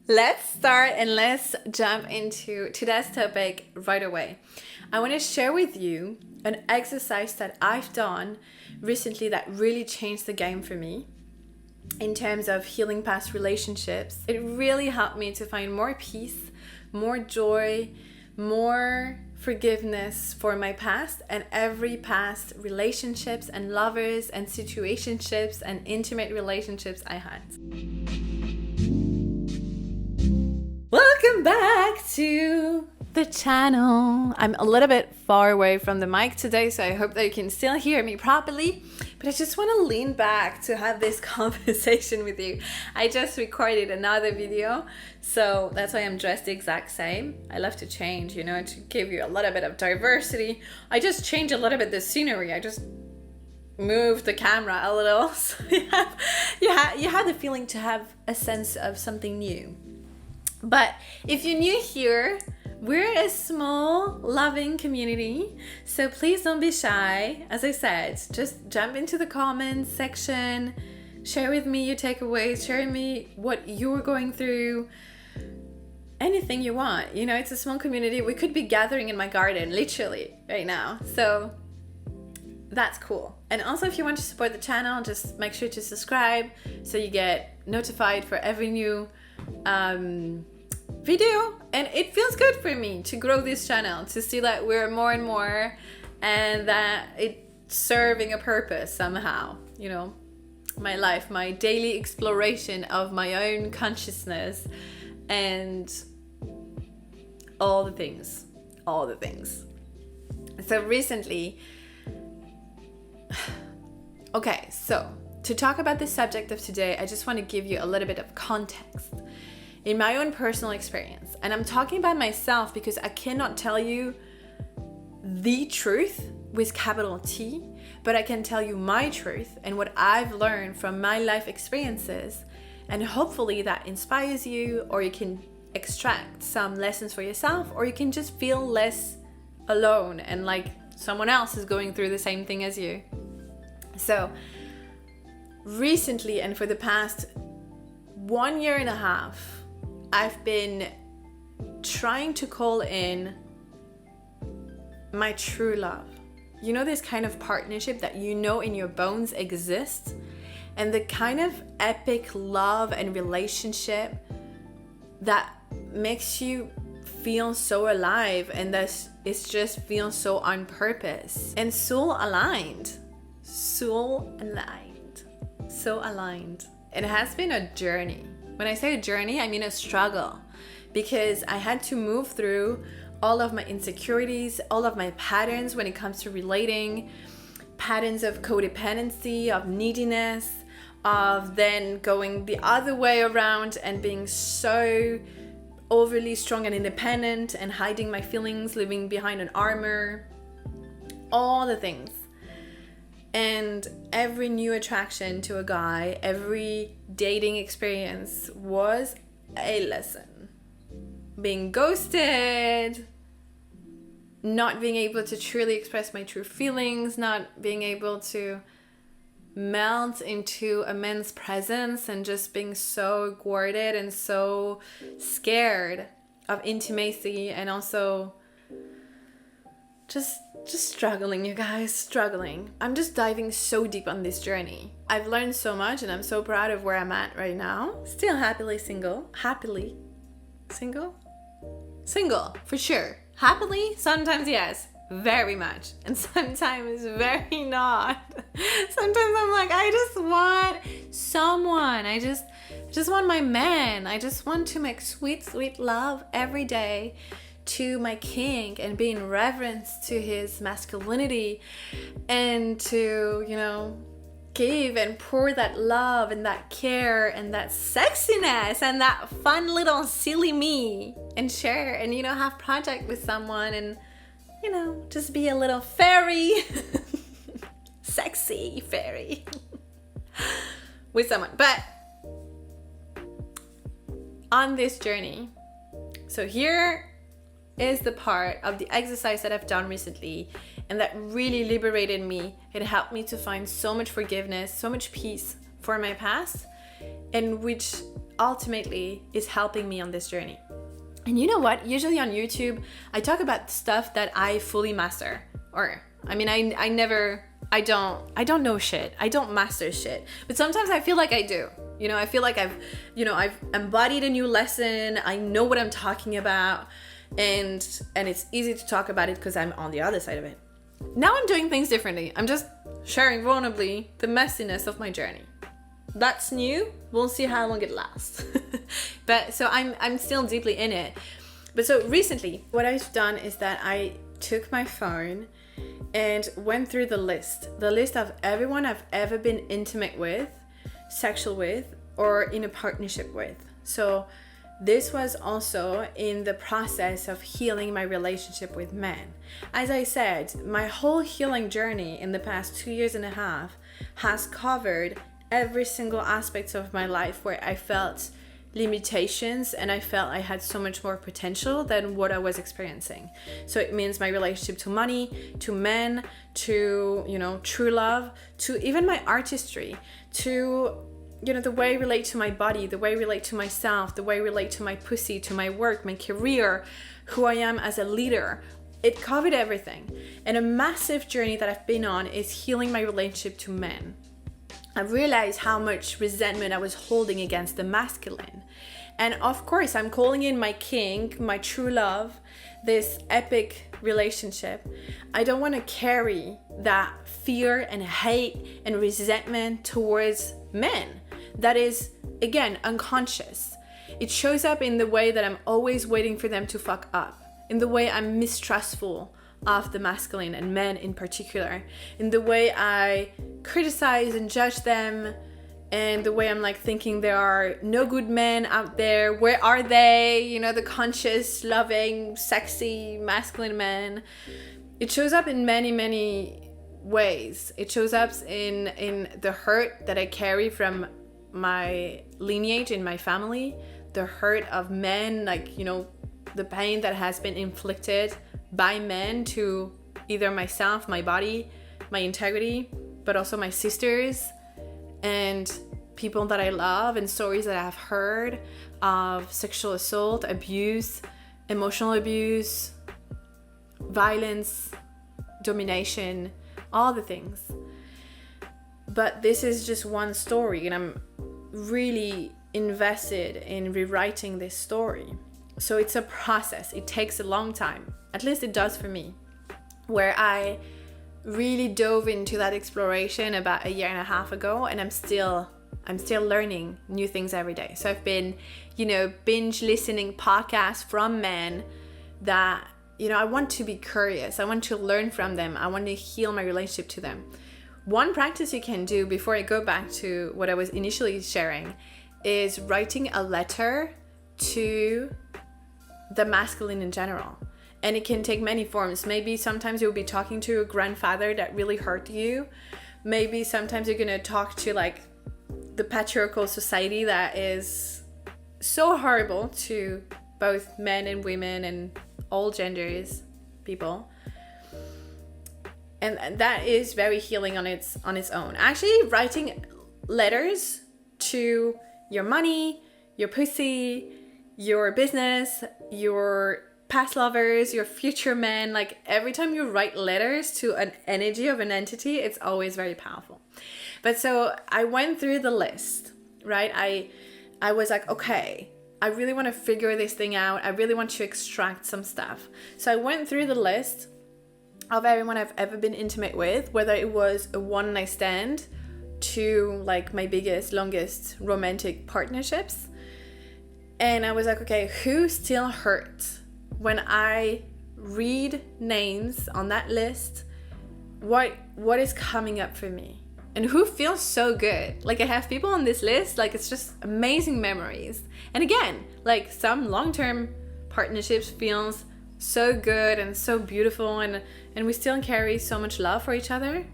Let's start and let's jump into today's topic right away. I want to share with you an exercise that I've done recently that really changed the game for me in terms of healing past relationships. It really helped me to find more peace, more joy, more forgiveness for my past and every past relationships and lovers and situationships and intimate relationships I had. Welcome back to the channel. I'm a little bit far away from the mic today, so I hope that you can still hear me properly, but I just want to lean back to have this conversation with you. I just recorded another video, so that's why I'm dressed the exact same. I love to change, to give you a little bit of diversity. I just changed a little bit the scenery. I just moved the camera a little, so you have the feeling to have a sense of something new. But if you're new here, we're a small, loving community, so please don't be shy. As I said, just jump into the comments section, share with me your takeaways, share with me what you're going through, anything you want. It's a small community. We could be gathering in my garden, literally, right now. So that's cool. And also, if you want to support the channel, just make sure to subscribe so you get notified for every new video. And it feels good for me to grow this channel, to see that we're more and more and that it's serving a purpose somehow. My life, my daily exploration of my own consciousness and all the things. So recently, okay, so to talk about the subject of today, I just want to give you a little bit of context in my own personal experience. And I'm talking about myself because I cannot tell you the truth with capital T, but I can tell you my truth and what I've learned from my life experiences. And hopefully that inspires you, or you can extract some lessons for yourself, or you can just feel less alone and like someone else is going through the same thing as you. So recently, and for the past 1.5 years, I've been trying to call in my true love. This kind of partnership that in your bones exists, and the kind of epic love and relationship that makes you feel so alive, and that it just feels so on purpose and so aligned. It has been a journey. When I say a journey, I mean a struggle, because I had to move through all of my insecurities, all of my patterns when it comes to relating, patterns of codependency, of neediness, of then going the other way around and being so overly strong and independent and hiding my feelings, living behind an armor, all the things. And every new attraction to a guy, every dating experience was a lesson. Being ghosted, not being able to truly express my true feelings, not being able to melt into a man's presence, and just being so guarded and so scared of intimacy, and also just struggling, you guys, struggling. I'm just diving so deep on this journey. I've learned so much, and I'm so proud of where I'm at right now. Still happily single. Single, for sure. Happily, sometimes yes, very much. And sometimes very not. Sometimes I'm like, I just want someone. I just want my man. I just want to make sweet, sweet love every day to my king, and be in reverence to his masculinity, and to, give and pour that love and that care and that sexiness and that fun little silly me, and share and, have project with someone, and, just be a little fairy, sexy fairy with someone. But on this journey, so here is the part of the exercise that I've done recently, and that really liberated me. It helped me to find so much forgiveness, so much peace for my past, and which ultimately is helping me on this journey. And you know what? Usually on YouTube, I talk about stuff that I fully master. Or, I mean, I don't know shit. I don't master shit. But sometimes I feel like I do. You know, I feel like I've embodied a new lesson. I know what I'm talking about. And it's easy to talk about it because I'm on the other side of it. Now I'm doing things differently. I'm just sharing vulnerably the messiness of my journey. That's new. We'll see how long it lasts. But so I'm still deeply in it. But so recently, what I've done is that I took my phone and went through the list of everyone I've ever been intimate with, sexual with, or in a partnership with. So this was also in the process of healing my relationship with men. As I said, my whole healing journey in the past 2.5 years has covered every single aspect of my life where I felt limitations and I felt I had so much more potential than what I was experiencing. So it means my relationship to money, to men, to, you know, true love, to even my artistry, to, you know, the way I relate to my body, the way I relate to myself, the way I relate to my pussy, to my work, my career, who I am as a leader. It covered everything. And a massive journey that I've been on is healing my relationship to men. I realized how much resentment I was holding against the masculine. And of course, I'm calling in my king, my true love, this epic relationship. I don't want to carry that fear and hate and resentment towards men. That is, again, unconscious. It shows up in the way that I'm always waiting for them to fuck up, in the way I'm mistrustful of the masculine and men in particular, in the way I criticize and judge them, and the way I'm like thinking there are no good men out there. Where are they? You know, the conscious, loving, sexy, masculine men. It shows up in many, many ways. It shows up in the hurt that I carry from my lineage in my family, the hurt of men, like, you know, the pain that has been inflicted by men to either myself, my body, my integrity, but also my sisters and people that I love, and stories that I've heard of sexual assault, abuse, emotional abuse, violence, domination, all the things. But this is just one story, and I'm really invested in rewriting this story. So it's a process. It takes a long time. At least it does for me, where I really dove into that exploration about 1.5 years ago, and I'm still learning new things every day. So I've been, you know, binge listening podcasts from men that, you know, I want to be curious. I want to learn from them. I want to heal my relationship to them. One practice you can do before I go back to what I was initially sharing is writing a letter to the masculine in general. And it can take many forms. Maybe sometimes you'll be talking to a grandfather that really hurt you. Maybe sometimes you're gonna talk to like the patriarchal society that is so horrible to both men and women and all genders, people. And that is very healing on its own. Actually, writing letters to your money, your pussy, your business, your past lovers, your future men, like every time you write letters to an energy of an entity, it's always very powerful. But so I went through the list, right? I was like, okay, I really want to figure this thing out. I really want to extract some stuff. So I went through the list of everyone I've ever been intimate with, whether it was a one night stand to like my biggest, longest romantic partnerships. And I was like, okay, who still hurts? When I read names on that list, what is coming up for me? And who feels so good? Like I have people on this list, like it's just amazing memories. And again, like some long-term partnerships feels so good and so beautiful, and we still carry so much love for each other.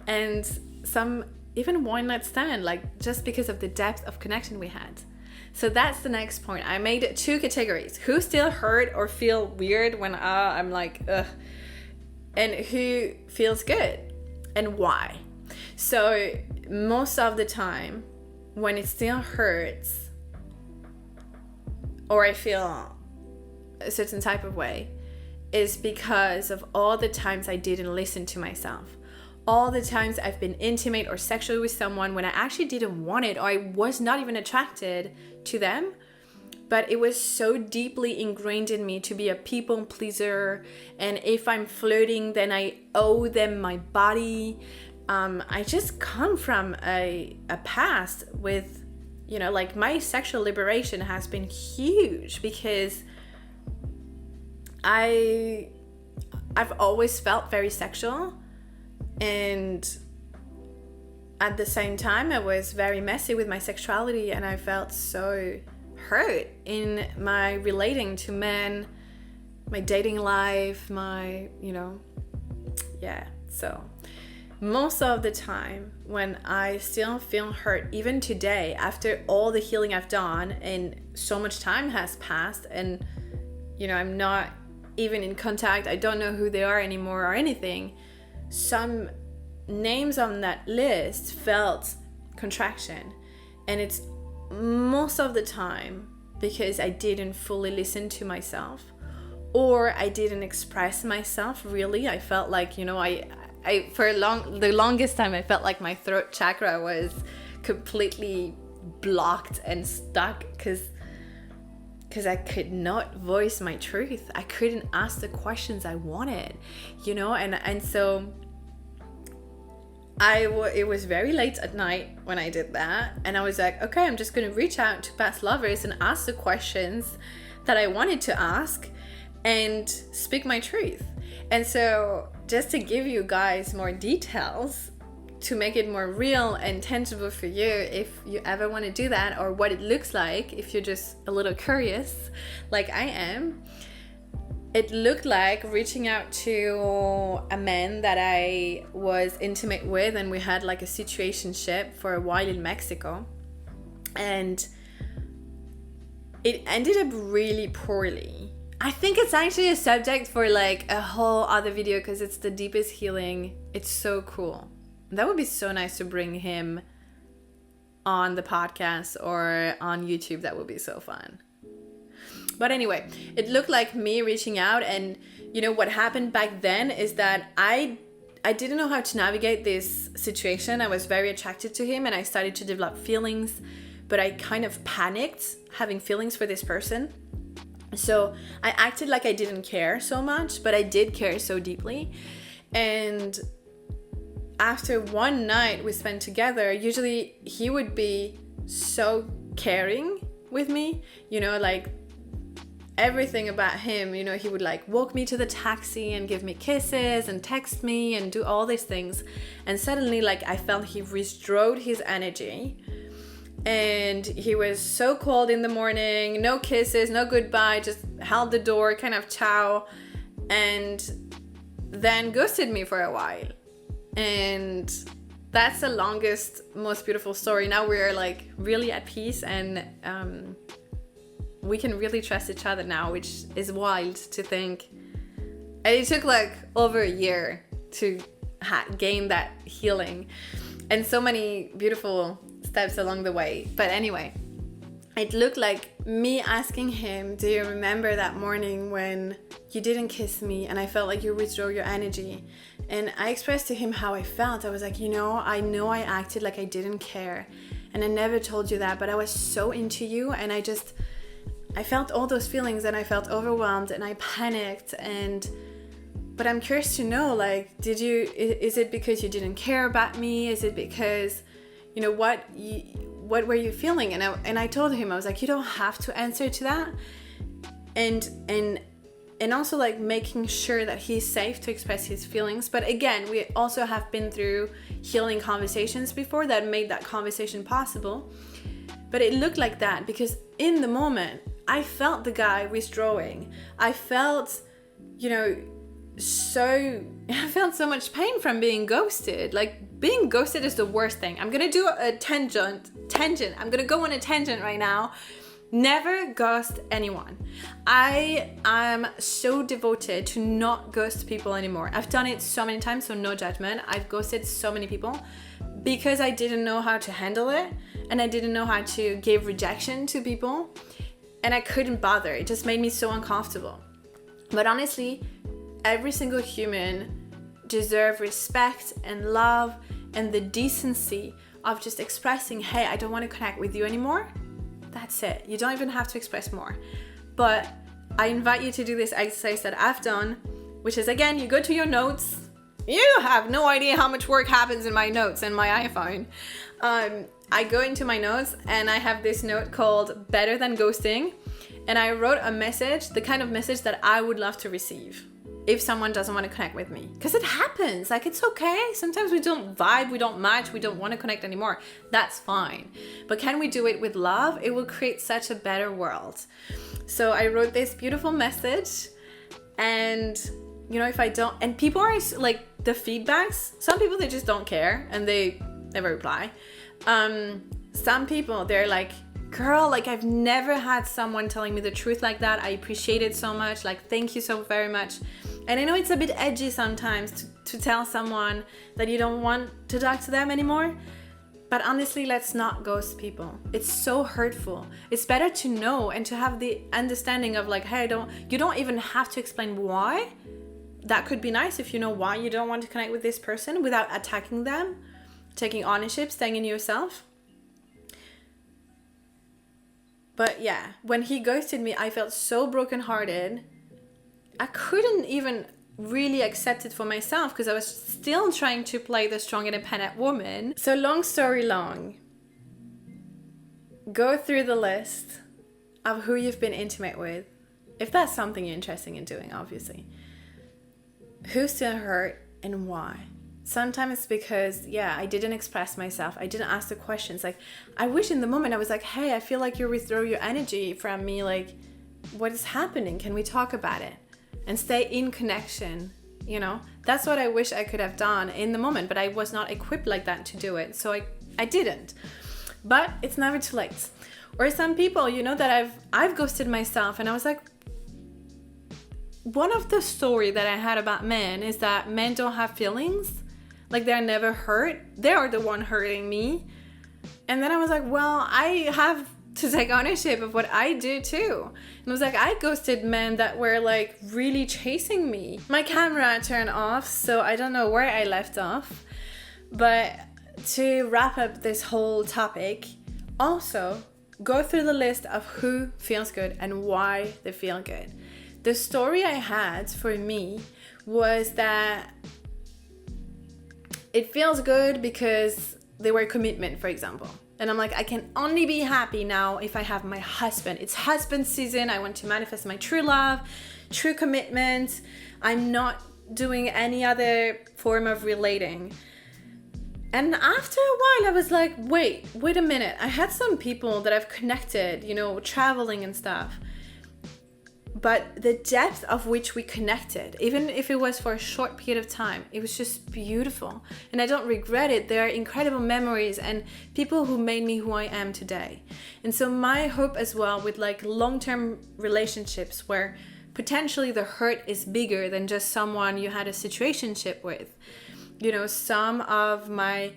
And some even one night stand, like just because of the depth of connection we had. So that's the next point. I made 2 categories. Who still hurt or feel weird when I'm like, ugh. And who feels good and why. So most of the time when it still hurts, or I feel a certain type of way is because of all the times I didn't listen to myself. All the times I've been intimate or sexual with someone when I actually didn't want it, or I was not even attracted to them, but it was so deeply ingrained in me to be a people pleaser, and if I'm flirting, then I owe them my body. I just come from a past with, you know, like my sexual liberation has been huge because I've always felt very sexual, and at the same time I was very messy with my sexuality, and I felt so hurt in my relating to men, my dating life, my, you know, yeah. So most of the time when I still feel hurt, even today, after all the healing I've done and so much time has passed, and, you know, I'm not even in contact, I don't know who they are anymore or anything, some names on that list felt contraction. And it's most of the time because I didn't fully listen to myself, or I didn't express myself really. I felt like, you know, I for the longest time I felt like my throat chakra was completely blocked and stuck because I could not voice my truth. I couldn't ask the questions I wanted, you know, and so it was very late at night when I did that, and I was like, okay, I'm just going to reach out to past lovers and ask the questions that I wanted to ask and speak my truth. And so just to give you guys more details to make it more real and tangible for you, if you ever want to do that, or what it looks like if you're just a little curious like I am, it looked like reaching out to a man that I was intimate with, and we had like a situationship for a while in Mexico, and it ended up really poorly. I think it's actually a subject for like a whole other video because it's the deepest healing. It's so cool. That would be so nice to bring him on the podcast or on YouTube. That would be so fun. But anyway, it looked like me reaching out, and you know what happened back then is that I didn't know how to navigate this situation. I was very attracted to him and I started to develop feelings, but I kind of panicked having feelings for this person. So I acted like I didn't care so much, but I did care so deeply. And after one night we spent together, usually he would be so caring with me, you know, like everything about him, you know, he would like walk me to the taxi and give me kisses and text me and do all these things. And suddenly, like, I felt he withdrew his energy, and he was so cold in the morning, no kisses, no goodbye, just held the door, kind of ciao, and then ghosted me for a while. And that's the longest, most beautiful story. Now we're like really at peace, and we can really trust each other now, which is wild to think. And it took like over a year to gain that healing, and so many beautiful steps along the way. But anyway, it looked like me asking him, do you remember that morning when you didn't kiss me and I felt like you withdrew your energy? And I expressed to him how I felt. I was like, you know I acted like I didn't care, and I never told you that, but I was so into you, and I felt all those feelings, and I felt overwhelmed, and I panicked. But I'm curious to know, like, is it because you didn't care about me? Is it because, you know, what were you feeling? And I told him, I was like, you don't have to answer to that. And also like making sure that he's safe to express his feelings. But again, we also have been through healing conversations before that made that conversation possible. But it looked like that because in the moment, I felt the guy withdrawing. I felt, you know, I felt so much pain from being ghosted. Like, being ghosted is the worst thing. I'm gonna do a tangent. I'm gonna go on a tangent right now. Never ghost anyone. I am so devoted to not ghost people anymore. I've done it so many times, so no judgment. I've ghosted so many people because I didn't know how to handle it, and I didn't know how to give rejection to people. and I couldn't bother. It just made me so uncomfortable. But honestly, every single human deserves respect and love and the decency of just expressing, hey, I don't want to connect with you anymore. That's it. You don't even have to express more. But I invite you to do this exercise that I've done, which is, again, you go to your notes. You have no idea how much work happens in my notes and my iPhone. I go into my notes and I have this note called Better Than Ghosting. And I wrote a message, the kind of message that I would love to receive if someone doesn't want to connect with me. Because it happens. Like, it's okay. Sometimes we don't vibe, we don't match, we don't want to connect anymore. That's fine. But can we do it with love? It will create such a better world. So I wrote this beautiful message, and you know, if I don't, and people are like, the feedbacks, some people, they just don't care and they never reply. Some people, they're like, girl, like, I've never had someone telling me the truth like that. I appreciate it so much. Like, thank you so very much. And I know it's a bit edgy sometimes to tell someone that you don't want to talk to them anymore. But honestly, let's not ghost people. It's so hurtful. It's better to know and to have the understanding of like, hey, you don't even have to explain why. That could be nice if you know why you don't want to connect with this person without attacking them, taking ownership, staying in yourself. But yeah, when he ghosted me, I felt so brokenhearted. I couldn't even really accept it for myself because I was still trying to play the strong, independent woman. So long story long, go through the list of who you've been intimate with, if that's something you're interested in doing, obviously. Who still hurt and why? Sometimes it's because, I didn't express myself. I didn't ask the questions. Like, I wish in the moment I was like, hey, I feel like you withdraw your energy from me. Like, what is happening? Can we talk about it? And stay in connection, you know? That's what I wish I could have done in the moment, but I was not equipped like that to do it. So I didn't. But it's never too late. Or some people, you know, that I've ghosted myself, and I was like, one of the story that I had about men is that men don't have feelings. Like, they're never hurt. They are the one hurting me. And then I was like, well, I have to take ownership of what I do too. And I was like, I ghosted men that were like really chasing me. My camera turned off, so I don't know where I left off. But to wrap up this whole topic, also go through the list of who feels good and why they feel good. The story I had for me was that it feels good because they were a commitment, for example. And I'm like, I can only be happy now if I have my husband. It's husband season. I want to manifest my true love, true commitment. I'm not doing any other form of relating. And after a while, I was like, wait a minute. I had some people that I've connected, you know, traveling and stuff. But the depth of which we connected, even if it was for a short period of time, it was just beautiful. And I don't regret it. They are incredible memories and people who made me who I am today. And so my hope as well with like long-term relationships where potentially the hurt is bigger than just someone you had a situationship with. You know, some of my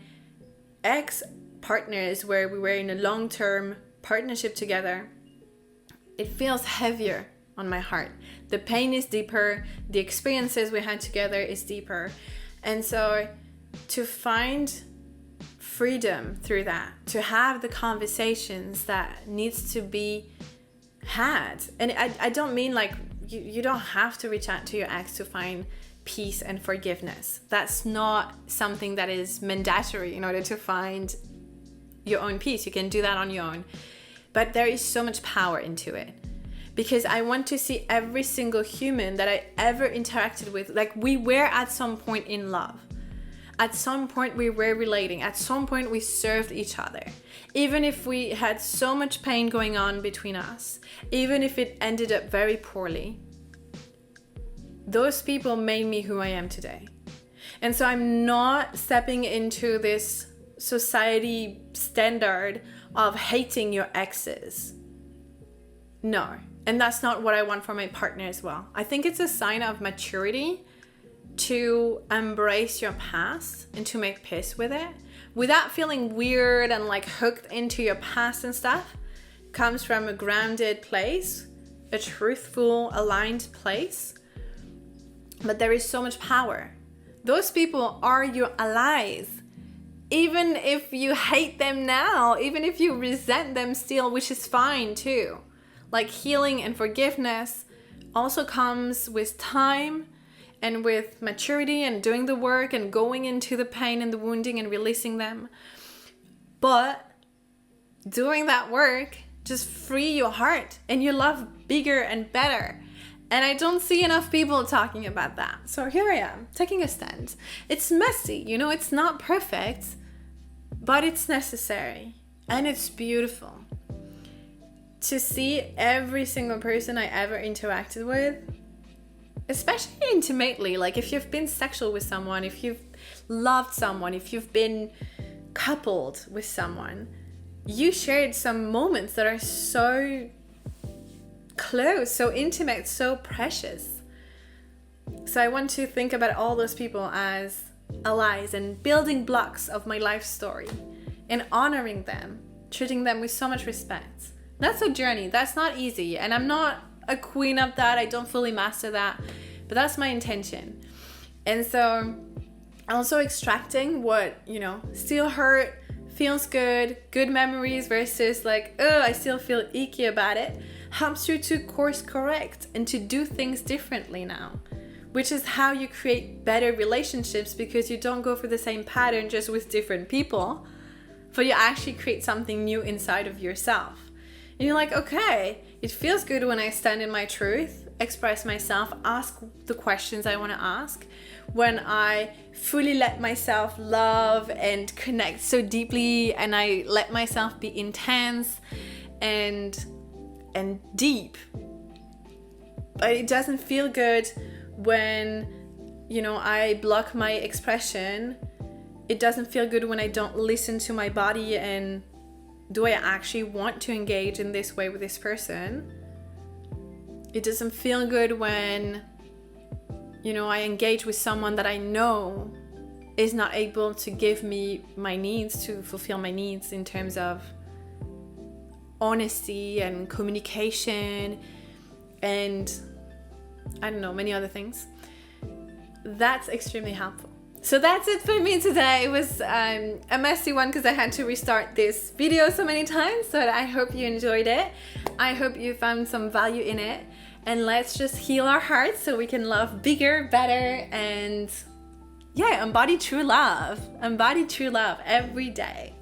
ex-partners where we were in a long-term partnership together, it feels heavier on my heart. The pain is deeper. The experiences we had together is deeper. And so to find freedom through that, to have the conversations that needs to be had. And I don't mean like you don't have to reach out to your ex to find peace and forgiveness. That's not something that is mandatory in order to find your own peace. You can do that on your own. But there is so much power into it. Because I want to see every single human that I ever interacted with, like we were at some point in love. At some point we were relating. At some point we served each other. Even if we had so much pain going on between us, even if it ended up very poorly, those people made me who I am today. And so I'm not stepping into this society standard of hating your exes. No. And that's not what I want for my partner as well. I think it's a sign of maturity to embrace your past and to make peace with it without feeling weird and like hooked into your past and stuff. comes from a grounded place, a truthful, aligned place. But there is so much power. Those people are your allies. Even if you hate them now, even if you resent them still, which is fine too. Like healing and forgiveness also comes with time and with maturity and doing the work and going into the pain and the wounding and releasing them. But doing that work, just free your heart and your love bigger and better. And I don't see enough people talking about that. So here I am, taking a stand. It's messy, you know, it's not perfect, but it's necessary. And it's beautiful. To see every single person I ever interacted with, especially intimately, like if you've been sexual with someone, if you've loved someone, if you've been coupled with someone, you shared some moments that are so close, so intimate, so precious. So I want to think about all those people as allies and building blocks of my life story and honoring them, treating them with so much respect. That's a journey. That's not easy. And I'm not a queen of that. I don't fully master that, but that's my intention. And so also extracting what, you know, still hurt, feels good, good memories versus like, oh, I still feel icky about it, helps you to course correct and to do things differently now, which is how you create better relationships, because you don't go for the same pattern just with different people, but you actually create something new inside of yourself. And you're like, okay, it feels good when I stand in my truth, express myself, ask the questions I want to ask, when I fully let myself love and connect so deeply, and I let myself be intense and deep. But it doesn't feel good when, you know, I block my expression. It doesn't feel good when I don't listen to my body and do I actually want to engage in this way with this person? It doesn't feel good when, you know, I engage with someone that I know is not able to give me my needs, to fulfill my needs in terms of honesty and communication and I don't know, many other things. That's extremely helpful. So that's it for me today. It was a messy one because I had to restart this video so many times, but I hope you enjoyed it. I hope you found some value in it, and let's just heal our hearts so we can love bigger, better, and embody true love every day.